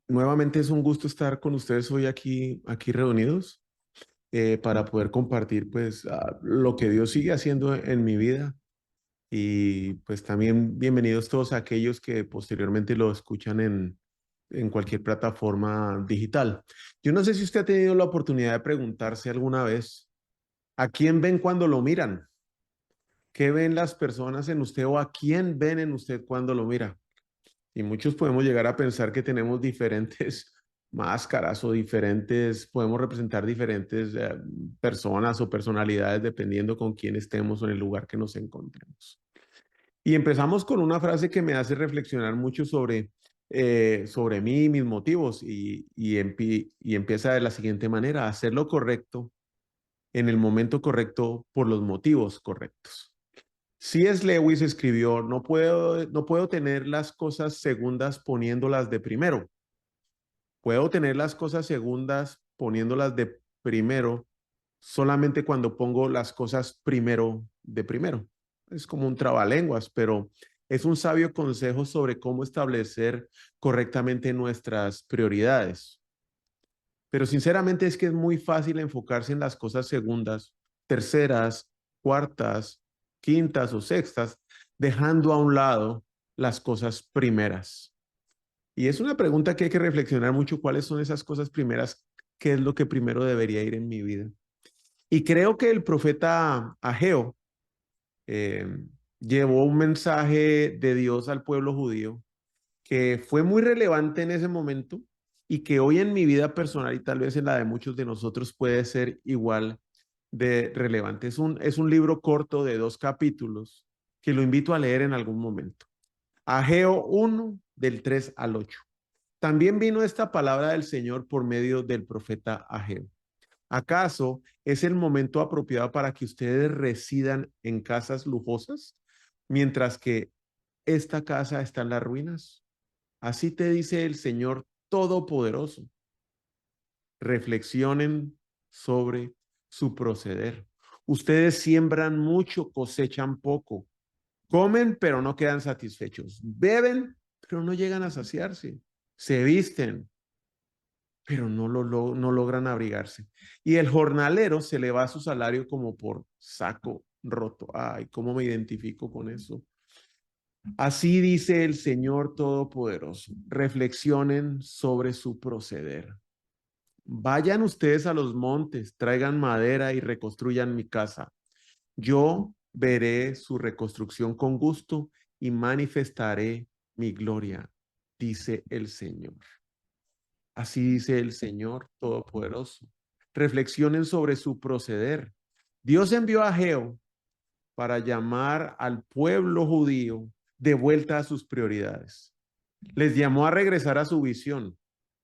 Nuevamente es un gusto estar con ustedes hoy aquí reunidos para poder compartir pues lo que Dios sigue haciendo en mi vida y pues también bienvenidos todos aquellos que posteriormente lo escuchan en cualquier plataforma digital. Yo no sé si usted ha tenido la oportunidad de preguntarse alguna vez, ¿a quién ven cuando lo miran? ¿Qué ven las personas en usted o a quién ven en usted cuando lo mira? Y muchos podemos llegar a pensar que tenemos diferentes máscaras o podemos representar diferentes personas o personalidades dependiendo con quién estemos o en el lugar que nos encontremos. Y empezamos con una frase que me hace reflexionar mucho sobre mí y mis motivos y empieza de la siguiente manera: hacer lo correcto en el momento correcto por los motivos correctos. C.S. Lewis escribió: no puedo tener las cosas segundas poniéndolas de primero. Puedo tener las cosas segundas poniéndolas de primero solamente cuando pongo las cosas primero de primero. Es como un trabalenguas, pero es un sabio consejo sobre cómo establecer correctamente nuestras prioridades. Pero sinceramente es que es muy fácil enfocarse en las cosas segundas, terceras, cuartas, quintas o sextas, dejando a un lado las cosas primeras. Y es una pregunta que hay que reflexionar mucho: ¿cuáles son esas cosas primeras? ¿Qué es lo que primero debería ir en mi vida? Y creo que el profeta Ageo eh, llevó un mensaje de Dios al pueblo judío que fue muy relevante en ese momento y que hoy en mi vida personal y tal vez en la de muchos de nosotros puede ser igual de relevante. Es un libro corto de 2 capítulos que lo invito a leer en algún momento. Ageo 1 del 3 al 8. También vino esta palabra del Señor por medio del profeta Ageo. ¿Acaso es el momento apropiado para que ustedes residan en casas lujosas mientras que esta casa está en las ruinas? Así te dice el Señor Todopoderoso. Reflexionen sobre su proceder. Ustedes siembran mucho, cosechan poco. Comen, pero no quedan satisfechos. Beben, pero no llegan a saciarse. Se visten, pero no logran abrigarse. Y el jornalero se le va su salario como por saco roto. Ay, ¿cómo me identifico con eso? Así dice el Señor Todopoderoso: reflexionen sobre su proceder. Vayan ustedes a los montes, traigan madera y reconstruyan mi casa. Yo veré su reconstrucción con gusto y manifestaré mi gloria, dice el Señor. Así dice el Señor Todopoderoso. Reflexionen sobre su proceder. Dios envió a Ageo para llamar al pueblo judío de vuelta a sus prioridades. Les llamó a regresar a su visión,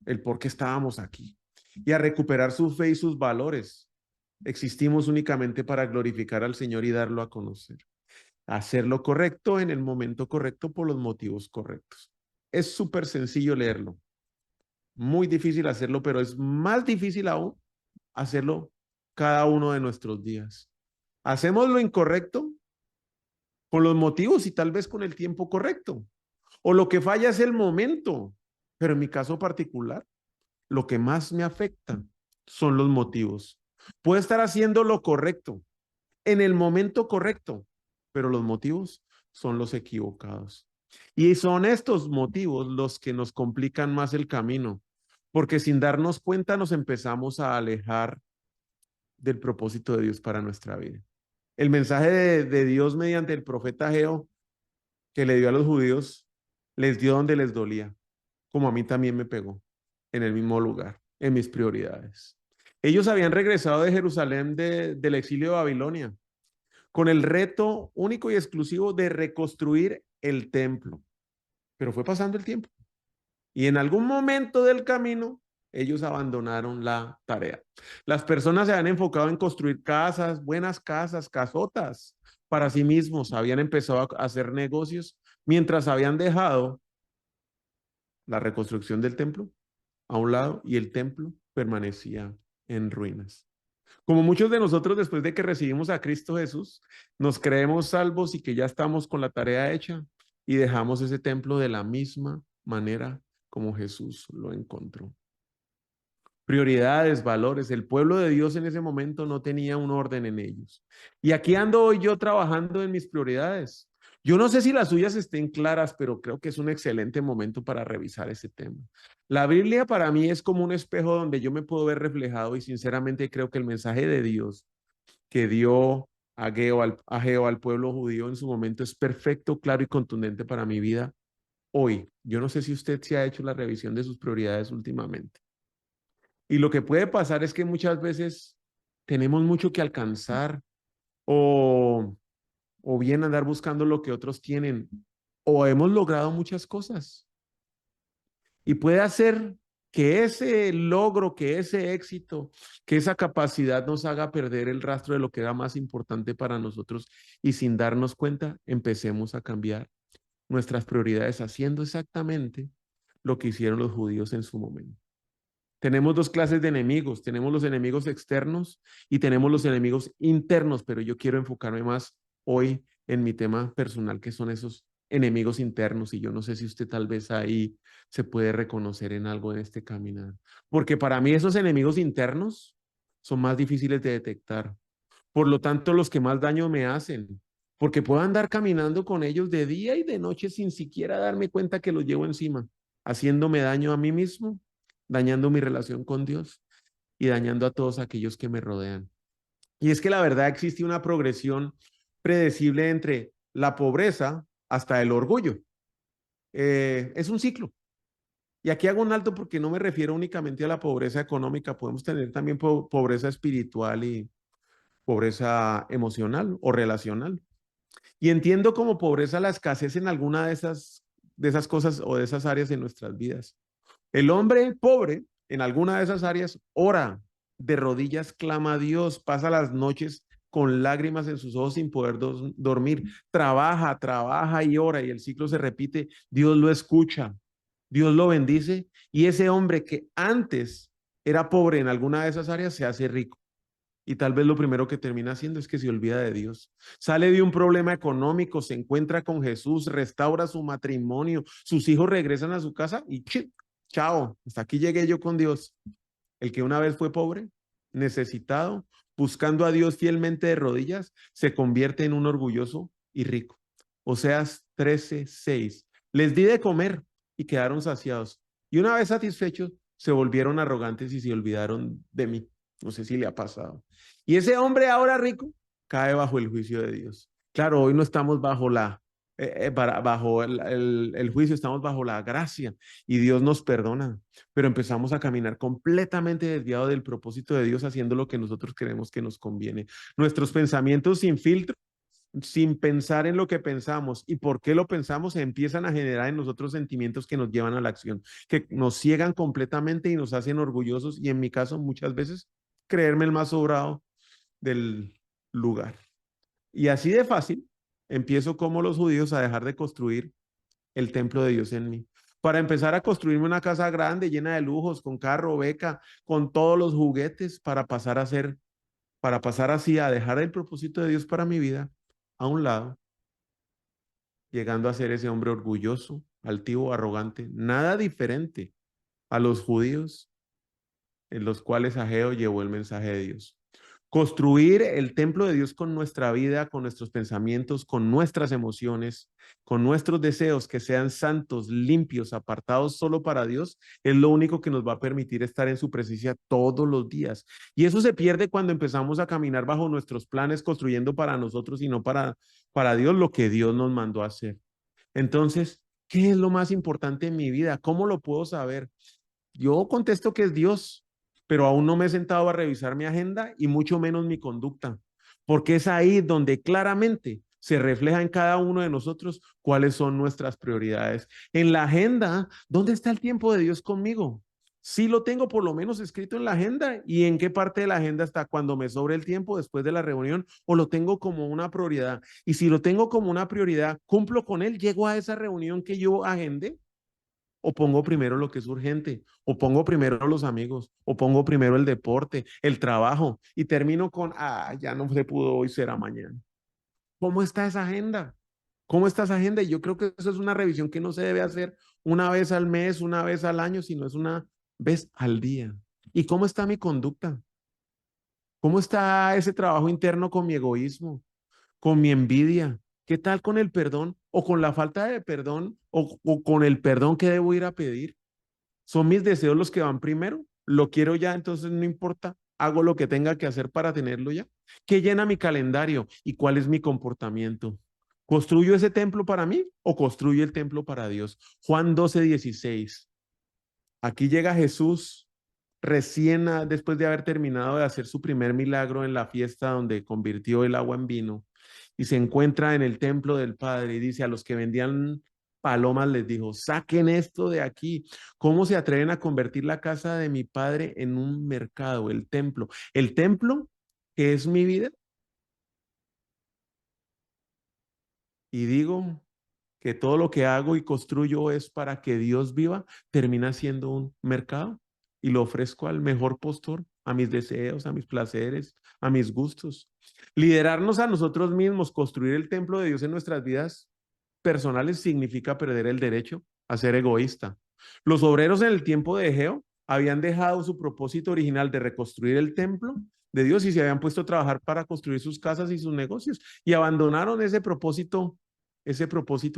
el por qué estábamos aquí, y a recuperar su fe y sus valores. Existimos únicamente para glorificar al Señor y darlo a conocer. Hacer lo correcto en el momento correcto por los motivos correctos. Es súper sencillo leerlo. Muy difícil hacerlo, pero es más difícil aún hacerlo cada uno de nuestros días. Hacemos lo incorrecto con los motivos y tal vez con el tiempo correcto. O lo que falla es el momento. Pero en mi caso particular, lo que más me afecta son los motivos. Puedo estar haciendo lo correcto en el momento correcto, pero los motivos son los equivocados. Y son estos motivos los que nos complican más el camino, porque sin darnos cuenta nos empezamos a alejar del propósito de Dios para nuestra vida. El mensaje de Dios mediante el profeta Ageo que le dio a los judíos, les dio donde les dolía, como a mí también me pegó, en el mismo lugar, en mis prioridades. Ellos habían regresado de Jerusalén del exilio de Babilonia, con el reto único y exclusivo de reconstruir el templo. Pero fue pasando el tiempo y en algún momento del camino ellos abandonaron la tarea. Las personas se han enfocado en construir casas, buenas casas, casotas para sí mismos. Habían empezado a hacer negocios mientras habían dejado la reconstrucción del templo a un lado y el templo permanecía en ruinas. Como muchos de nosotros, después de que recibimos a Cristo Jesús, nos creemos salvos y que ya estamos con la tarea hecha y dejamos ese templo de la misma manera como Jesús lo encontró. Prioridades, valores. El pueblo de Dios en ese momento no tenía un orden en ellos. Y aquí ando hoy yo trabajando en mis prioridades. Yo no sé si las suyas estén claras, pero creo que es un excelente momento para revisar ese tema. La Biblia para mí es como un espejo donde yo me puedo ver reflejado y sinceramente creo que el mensaje de Dios que dio Ageo al pueblo judío en su momento es perfecto, claro y contundente para mi vida hoy. Yo no sé si usted se ha hecho la revisión de sus prioridades últimamente. Y lo que puede pasar es que muchas veces tenemos mucho que alcanzar o, o bien andar buscando lo que otros tienen o hemos logrado muchas cosas. Y puede hacer que ese logro, que ese éxito, que esa capacidad nos haga perder el rastro de lo que era más importante para nosotros y sin darnos cuenta empecemos a cambiar nuestras prioridades haciendo exactamente lo que hicieron los judíos en su momento. Tenemos dos clases de enemigos, tenemos los enemigos externos y tenemos los enemigos internos, pero yo quiero enfocarme más hoy en mi tema personal, que son esos enemigos internos, y yo no sé si usted tal vez ahí se puede reconocer en algo en este caminar, porque para mí esos enemigos internos son más difíciles de detectar, por lo tanto los que más daño me hacen, porque puedo andar caminando con ellos de día y de noche sin siquiera darme cuenta que los llevo encima, haciéndome daño a mí mismo, dañando mi relación con Dios y dañando a todos aquellos que me rodean. Y es que la verdad existe una progresión predecible entre la pobreza hasta el orgullo. Es un ciclo. Y aquí hago un alto porque no me refiero únicamente a la pobreza económica, podemos tener también pobreza espiritual y pobreza emocional o relacional. Y entiendo como pobreza la escasez en alguna de esas cosas o de esas áreas en nuestras vidas. El hombre pobre en alguna de esas áreas ora de rodillas, clama a Dios, pasa las noches con lágrimas en sus ojos sin poder dormir, trabaja, trabaja y ora y el ciclo se repite, Dios lo escucha, Dios lo bendice y ese hombre que antes era pobre en alguna de esas áreas se hace rico. Y tal vez lo primero que termina haciendo es que se olvida de Dios. Sale de un problema económico, se encuentra con Jesús, restaura su matrimonio, sus hijos regresan a su casa y chao, hasta aquí llegué yo con Dios. El que una vez fue pobre, necesitado, buscando a Dios fielmente de rodillas, se convierte en un orgulloso y rico. Oseas 13:6. Les di de comer y quedaron saciados. Y una vez satisfechos, se volvieron arrogantes y se olvidaron de mí. No sé si le ha pasado. Y ese hombre ahora rico cae bajo el juicio de Dios. Claro, hoy no estamos bajo bajo el juicio, estamos bajo la gracia y Dios nos perdona, pero empezamos a caminar completamente desviado del propósito de Dios, haciendo lo que nosotros creemos que nos conviene. Nuestros pensamientos sin filtro, sin pensar en lo que pensamos y por qué lo pensamos, empiezan a generar en nosotros sentimientos que nos llevan a la acción, que nos ciegan completamente y nos hacen orgullosos y en mi caso muchas veces creerme el más sobrado del lugar. Y así de fácil, empiezo como los judíos a dejar de construir el templo de Dios en mí. Para empezar a construirme una casa grande, llena de lujos, con carro, beca, con todos los juguetes, para pasar así a dejar el propósito de Dios para mi vida a un lado, llegando a ser ese hombre orgulloso, altivo, arrogante, nada diferente a los judíos en los cuales Ageo llevó el mensaje de Dios. Construir el templo de Dios con nuestra vida, con nuestros pensamientos, con nuestras emociones, con nuestros deseos que sean santos, limpios, apartados solo para Dios, es lo único que nos va a permitir estar en su presencia todos los días. Y eso se pierde cuando empezamos a caminar bajo nuestros planes, construyendo para nosotros y no para Dios lo que Dios nos mandó a hacer. Entonces, ¿qué es lo más importante en mi vida? ¿Cómo lo puedo saber? Yo contesto que es Dios, pero aún no me he sentado a revisar mi agenda y mucho menos mi conducta, porque es ahí donde claramente se refleja en cada uno de nosotros cuáles son nuestras prioridades. En la agenda, ¿dónde está el tiempo de Dios conmigo? Sí lo tengo por lo menos escrito en la agenda y en qué parte de la agenda está cuando me sobre el tiempo después de la reunión o lo tengo como una prioridad. Y si lo tengo como una prioridad, cumplo con él, llego a esa reunión que yo agendé. O pongo primero lo que es urgente, o pongo primero los amigos, o pongo primero el deporte, el trabajo, y termino con, ya no se pudo hoy, será mañana. ¿Cómo está esa agenda? ¿Cómo está esa agenda? Y yo creo que eso es una revisión que no se debe hacer una vez al mes, una vez al año, sino es una vez al día. ¿Y cómo está mi conducta? ¿Cómo está ese trabajo interno con mi egoísmo, con mi envidia? ¿Qué tal con el perdón o con la falta de perdón o con el perdón que debo ir a pedir? ¿Son mis deseos los que van primero? ¿Lo quiero ya? Entonces no importa. Hago lo que tenga que hacer para tenerlo ya. ¿Qué llena mi calendario? ¿Y cuál es mi comportamiento? ¿Construyo ese templo para mí o construyo el templo para Dios? Juan 12:16. Aquí llega Jesús recién después de haber terminado de hacer su primer milagro en la fiesta donde convirtió el agua en vino y se encuentra en el templo del Padre y dice a los que vendían palomas les dijo, saquen esto de aquí. ¿Cómo se atreven a convertir la casa de mi Padre en un mercado, el templo? El templo que es mi vida. Y digo que todo lo que hago y construyo es para que Dios viva, termina siendo un mercado y lo ofrezco al mejor postor, a mis deseos, a mis placeres, a mis gustos. Liderarnos a nosotros mismos, construir el templo de Dios en nuestras vidas personales significa perder el derecho a ser egoísta. Los obreros en el tiempo de Egeo habían dejado su propósito original de reconstruir el templo de Dios y se habían puesto a trabajar para construir sus casas y sus negocios y abandonaron ese propósito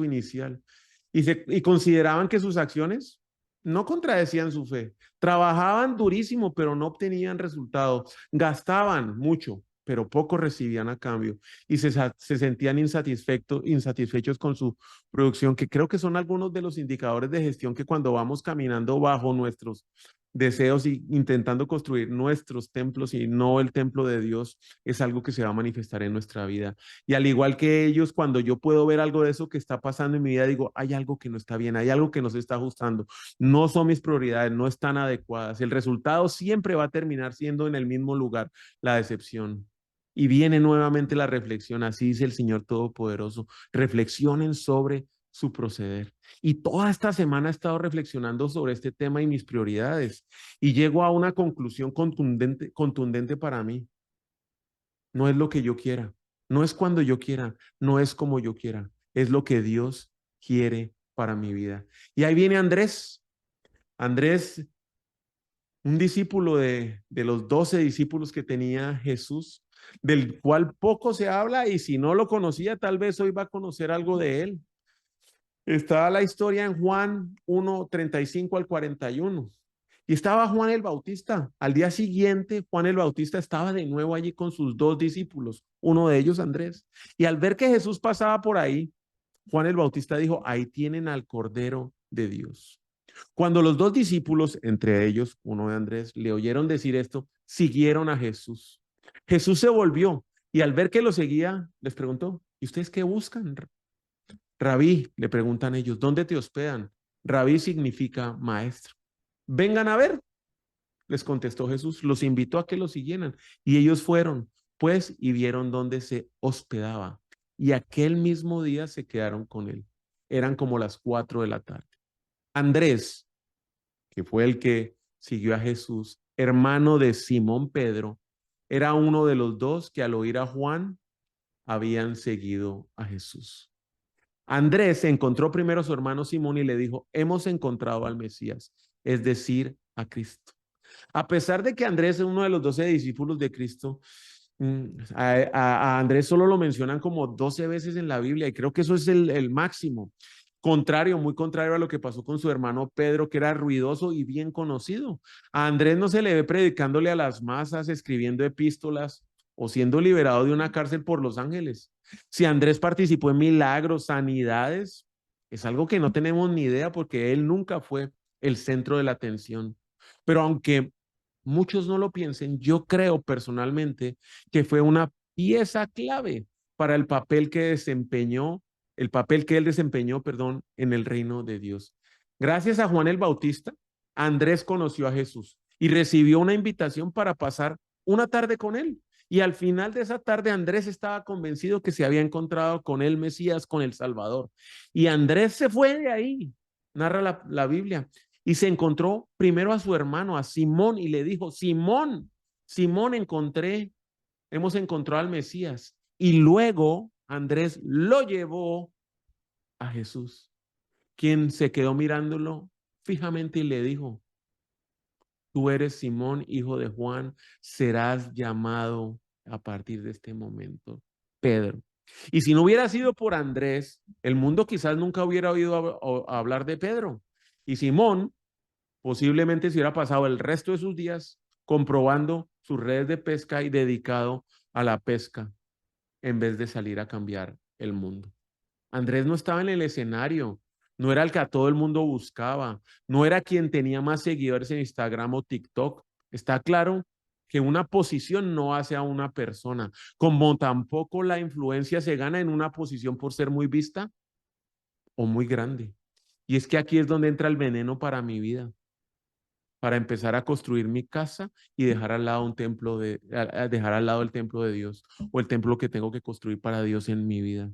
inicial y consideraban que sus acciones no contradecían su fe. Trabajaban durísimo, pero no obtenían resultados. Gastaban mucho, pero poco recibían a cambio y se sentían insatisfechos con su producción, que creo que son algunos de los indicadores de gestión que cuando vamos caminando bajo nuestros deseos y intentando construir nuestros templos y no el templo de Dios, es algo que se va a manifestar en nuestra vida. Y al igual que ellos, cuando yo puedo ver algo de eso que está pasando en mi vida, digo, hay algo que no está bien, hay algo que no se está ajustando, no son mis prioridades, no están adecuadas. El resultado siempre va a terminar siendo en el mismo lugar, la decepción. Y viene nuevamente la reflexión, así dice el Señor Todopoderoso, reflexionen sobre su proceder. Y toda esta semana he estado reflexionando sobre este tema y mis prioridades y llego a una conclusión contundente para mí. No es lo que yo quiera, no es cuando yo quiera, no es como yo quiera, es lo que Dios quiere para mi vida. Y ahí viene Andrés. Andrés, un discípulo de los 12 discípulos que tenía Jesús, del cual poco se habla y si no lo conocía, tal vez hoy va a conocer algo de él. Está la historia en Juan 1:35 al 41. Y estaba Juan el Bautista. Al día siguiente, Juan el Bautista estaba de nuevo allí con sus dos discípulos, uno de ellos Andrés. Y al ver que Jesús pasaba por ahí, Juan el Bautista dijo, ahí tienen al Cordero de Dios. Cuando los dos discípulos, entre ellos uno de Andrés, le oyeron decir esto, siguieron a Jesús. Jesús se volvió y al ver que lo seguía, les preguntó, ¿y ustedes qué buscan? Rabí, le preguntan ellos, ¿dónde te hospedan? Rabí significa maestro. Vengan a ver, les contestó Jesús, los invitó a que lo siguieran. Y ellos fueron, pues, y vieron dónde se hospedaba. Y aquel mismo día se quedaron con él. Eran como las 4 de la tarde. Andrés, que fue el que siguió a Jesús, hermano de Simón Pedro, era uno de los dos que al oír a Juan habían seguido a Jesús. Andrés encontró primero a su hermano Simón y le dijo, hemos encontrado al Mesías, es decir, a Cristo. A pesar de que Andrés es uno de los 12 discípulos de Cristo, a Andrés solo lo mencionan como 12 veces en la Biblia y creo que eso es el máximo. Contrario, muy contrario a lo que pasó con su hermano Pedro, que era ruidoso y bien conocido. A Andrés no se le ve predicándole a las masas, escribiendo epístolas o siendo liberado de una cárcel por los ángeles. Si Andrés participó en milagros, sanidades, es algo que no tenemos ni idea porque él nunca fue el centro de la atención. Pero aunque muchos no lo piensen, yo creo personalmente que fue una pieza clave para el papel que él desempeñó, perdón, en el reino de Dios. Gracias a Juan el Bautista, Andrés conoció a Jesús y recibió una invitación para pasar una tarde con él. Y al final de esa tarde, Andrés estaba convencido que se había encontrado con el Mesías, con el Salvador. Y Andrés se fue de ahí, narra la Biblia, y se encontró primero a su hermano, a Simón, y le dijo, Simón, Simón, hemos encontrado al Mesías. Y luego Andrés lo llevó a Jesús, quien se quedó mirándolo fijamente y le dijo: tú eres Simón, hijo de Juan, serás llamado a partir de este momento Pedro. Y si no hubiera sido por Andrés, el mundo quizás nunca hubiera oído hablar de Pedro. Y Simón posiblemente se hubiera pasado el resto de sus días comprobando sus redes de pesca y dedicado a la pesca en vez de salir a cambiar el mundo. Andrés no estaba en el escenario, no era el que a todo el mundo buscaba, no era quien tenía más seguidores en Instagram o TikTok. Está claro que una posición no hace a una persona, como tampoco la influencia se gana en una posición por ser muy vista o muy grande. Y es que aquí es donde entra el veneno para mi vida, para empezar a construir mi casa y dejar al lado un templo dejar al lado el templo de Dios o el templo que tengo que construir para Dios en mi vida.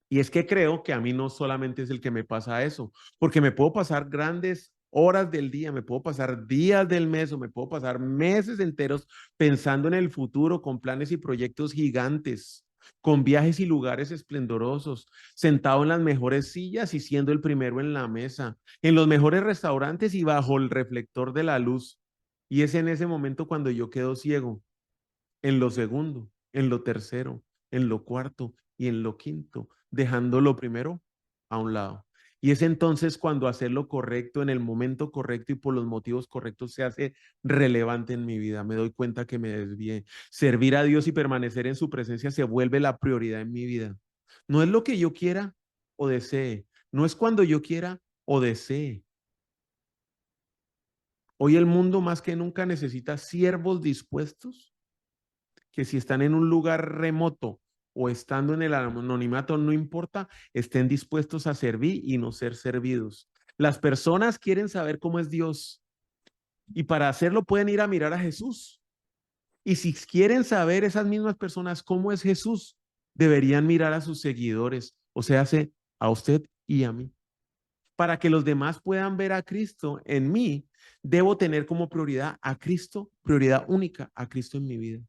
Y es que creo que a mí no solamente es el que me pasa eso, porque me puedo pasar grandes horas del día, me puedo pasar días del mes o me puedo pasar meses enteros pensando en el futuro con planes y proyectos gigantes, con viajes y lugares esplendorosos, sentado en las mejores sillas y siendo el primero en la mesa, en los mejores restaurantes y bajo el reflector de la luz. Y es en ese momento cuando yo quedo ciego, en lo segundo, en lo tercero, en lo cuarto y en lo quinto, dejando lo primero a un lado. Y es entonces cuando hacer lo correcto en el momento correcto y por los motivos correctos se hace relevante en mi vida. Me doy cuenta que me desvié. Servir a Dios y permanecer en su presencia se vuelve la prioridad en mi vida. No es lo que yo quiera o desee. No es cuando yo quiera o desee. Hoy el mundo más que nunca necesita siervos dispuestos que si están en un lugar remoto o estando en el anonimato, no importa, estén dispuestos a servir y no ser servidos. Las personas quieren saber cómo es Dios y para hacerlo pueden ir a mirar a Jesús. Y si quieren saber esas mismas personas cómo es Jesús, deberían mirar a sus seguidores, o sea, a usted y a mí. Para que los demás puedan ver a Cristo en mí, debo tener como prioridad a Cristo, prioridad única a Cristo en mi vida.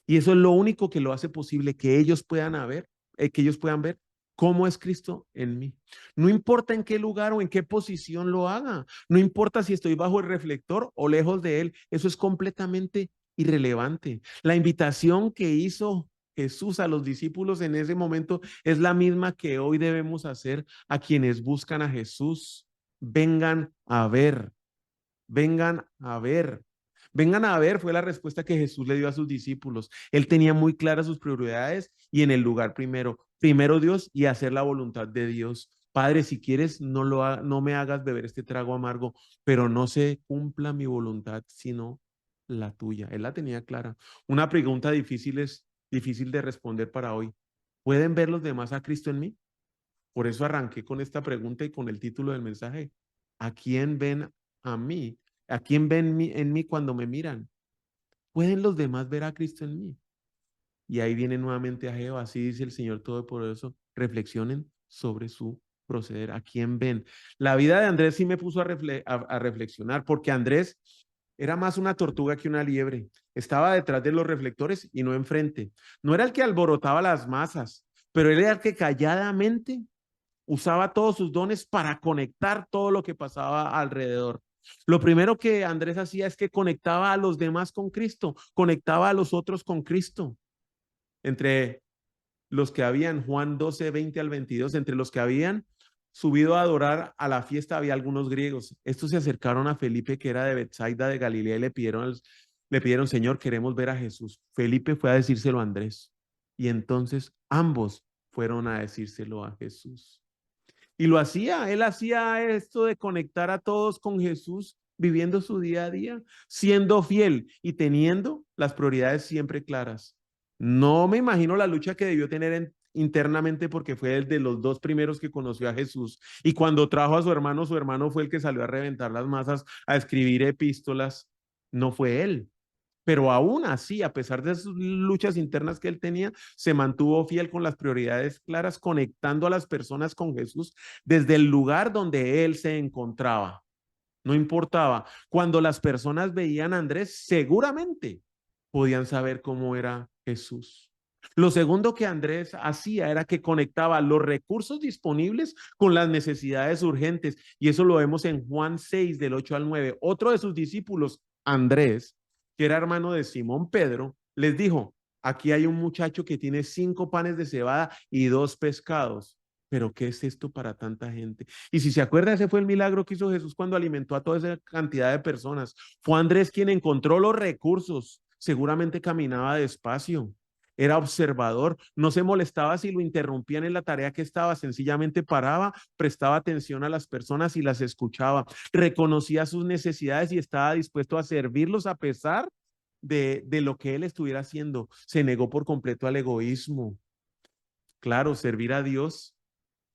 Y eso es lo único que lo hace posible que ellos puedan ver cómo es Cristo en mí. No importa en qué lugar o en qué posición lo haga. No importa si estoy bajo el reflector o lejos de él. Eso es completamente irrelevante. La invitación que hizo Jesús a los discípulos en ese momento es la misma que hoy debemos hacer a quienes buscan a Jesús. Vengan a ver, vengan a ver. Vengan a ver, fue la respuesta que Jesús le dio a sus discípulos. Él tenía muy claras sus prioridades y en el lugar primero, primero Dios y hacer la voluntad de Dios. Padre, si quieres, no me hagas beber este trago amargo, pero no se cumpla mi voluntad, sino la tuya. Él la tenía clara. Una pregunta difícil de responder para hoy. ¿Pueden ver los demás a Cristo en mí? Por eso arranqué con esta pregunta y con el título del mensaje. ¿A quién ven a mí? ¿A quién ven en mí cuando me miran? ¿Pueden los demás ver a Cristo en mí? Y ahí viene nuevamente a Jehová, así dice el Señor Todopoderoso. Reflexionen sobre su proceder. ¿A quién ven? La vida de Andrés sí me puso a reflexionar, porque Andrés era más una tortuga que una liebre. Estaba detrás de los reflectores y no enfrente. No era el que alborotaba las masas, pero él era el que calladamente usaba todos sus dones para conectar todo lo que pasaba alrededor. Lo primero que Andrés hacía es que conectaba a los demás con Cristo, conectaba a los otros con Cristo. Entre los que habían, Juan 12, 20 al 22, entre los que habían subido a adorar a la fiesta había algunos griegos. Estos se acercaron a Felipe, que era de Betsaida de Galilea, y le pidieron, Señor, queremos ver a Jesús. Felipe fue a decírselo a Andrés. Y entonces ambos fueron a decírselo a Jesús. Y él hacía esto de conectar a todos con Jesús, viviendo su día a día, siendo fiel y teniendo las prioridades siempre claras. No me imagino la lucha que debió tener internamente porque fue el de los dos primeros que conoció a Jesús. Y cuando trajo a su hermano fue el que salió a reventar las masas, a escribir epístolas. No fue él. Pero aún así, a pesar de sus luchas internas que él tenía, se mantuvo fiel con las prioridades claras, conectando a las personas con Jesús desde el lugar donde él se encontraba. No importaba. Cuando las personas veían a Andrés, seguramente podían saber cómo era Jesús. Lo segundo que Andrés hacía era que conectaba los recursos disponibles con las necesidades urgentes. Y eso lo vemos en Juan 6, del 8 al 9. Otro de sus discípulos, Andrés, que era hermano de Simón Pedro, les dijo, aquí hay un muchacho que tiene 5 panes de cebada y 2 pescados. Pero ¿qué es esto para tanta gente? Y si se acuerda, ese fue el milagro que hizo Jesús cuando alimentó a toda esa cantidad de personas. Fue Andrés quien encontró los recursos. Seguramente caminaba despacio, era observador, no se molestaba si lo interrumpían en la tarea que estaba, sencillamente paraba, prestaba atención a las personas y las escuchaba, reconocía sus necesidades y estaba dispuesto a servirlos a pesar de lo que él estuviera haciendo. Se negó por completo al egoísmo. Claro, servir a Dios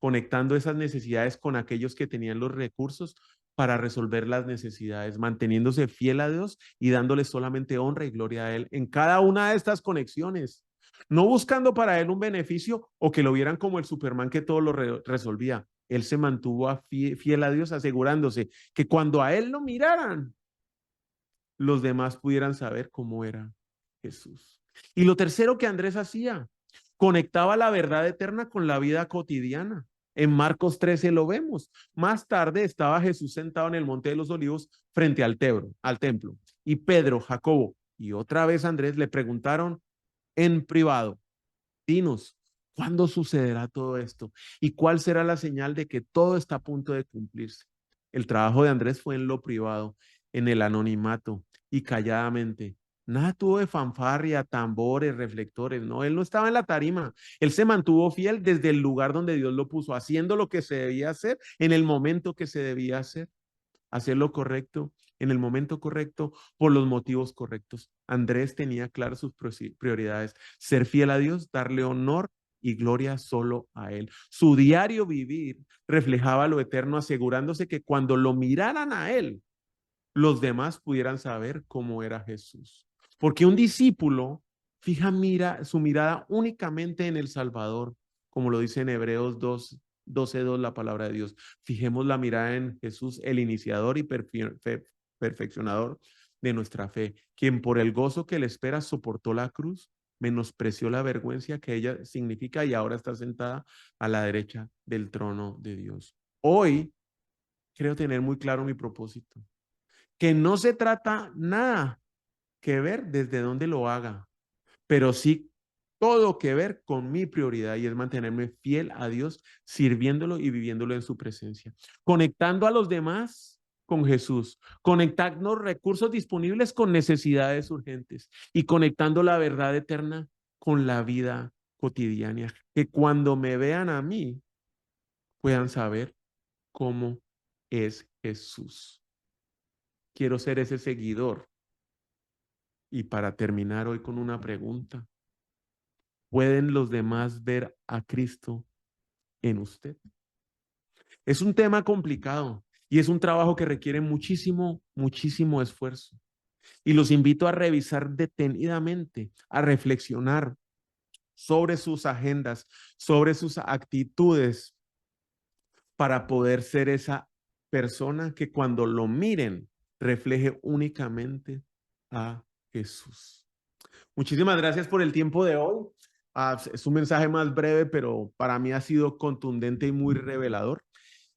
conectando esas necesidades con aquellos que tenían los recursos para resolver las necesidades, manteniéndose fiel a Dios y dándole solamente honra y gloria a Él en cada una de estas conexiones, no buscando para Él un beneficio o que lo vieran como el Superman que todo lo resolvía. Él se mantuvo fiel a Dios, asegurándose que cuando a Él lo miraran, los demás pudieran saber cómo era Jesús. Y lo tercero que Andrés hacía, conectaba la verdad eterna con la vida cotidiana. En Marcos 13 lo vemos. Más tarde estaba Jesús sentado en el Monte de los Olivos frente al templo. Y Pedro, Jacobo y otra vez Andrés le preguntaron en privado, dinos, ¿cuándo sucederá todo esto? ¿Y cuál será la señal de que todo está a punto de cumplirse? El trabajo de Andrés fue en lo privado, en el anonimato y calladamente. Nada tuvo de fanfarria, tambores, reflectores, no, él no estaba en la tarima, él se mantuvo fiel desde el lugar donde Dios lo puso, haciendo lo que se debía hacer en el momento que se debía hacer lo correcto en el momento correcto por los motivos correctos. Andrés tenía claras sus prioridades, ser fiel a Dios, darle honor y gloria solo a Él. Su diario vivir reflejaba lo eterno, asegurándose que cuando lo miraran a Él, los demás pudieran saber cómo era Jesús. Porque un discípulo fija su mirada únicamente en el Salvador, como lo dice en Hebreos 2, 12:2 la palabra de Dios. Fijemos la mirada en Jesús, el iniciador y perfeccionador de nuestra fe, quien por el gozo que le espera soportó la cruz, menospreció la vergüenza que ella significa y ahora está sentada a la derecha del trono de Dios. Hoy creo tener muy claro mi propósito, que no se trata nada que ver desde dónde lo haga, pero sí todo que ver con mi prioridad y es mantenerme fiel a Dios, sirviéndolo y viviéndolo en su presencia, conectando a los demás con Jesús, conectando recursos disponibles con necesidades urgentes y conectando la verdad eterna con la vida cotidiana, que cuando me vean a mí puedan saber cómo es Jesús. Quiero ser ese seguidor. Y para terminar hoy con una pregunta, ¿pueden los demás ver a Cristo en usted? Es un tema complicado y es un trabajo que requiere muchísimo, muchísimo esfuerzo. Y los invito a revisar detenidamente, a reflexionar sobre sus agendas, sobre sus actitudes para poder ser esa persona que cuando lo miren refleje únicamente a Jesús. Muchísimas gracias por el tiempo de hoy. Es un mensaje más breve, pero para mí ha sido contundente y muy revelador.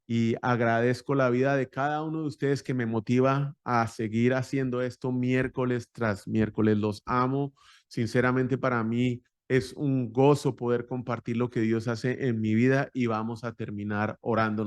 Y agradezco la vida de cada uno de ustedes que me motiva a seguir haciendo esto miércoles tras miércoles. Los amo. Sinceramente, para mí es un gozo poder compartir lo que Dios hace en mi vida y vamos a terminar orando.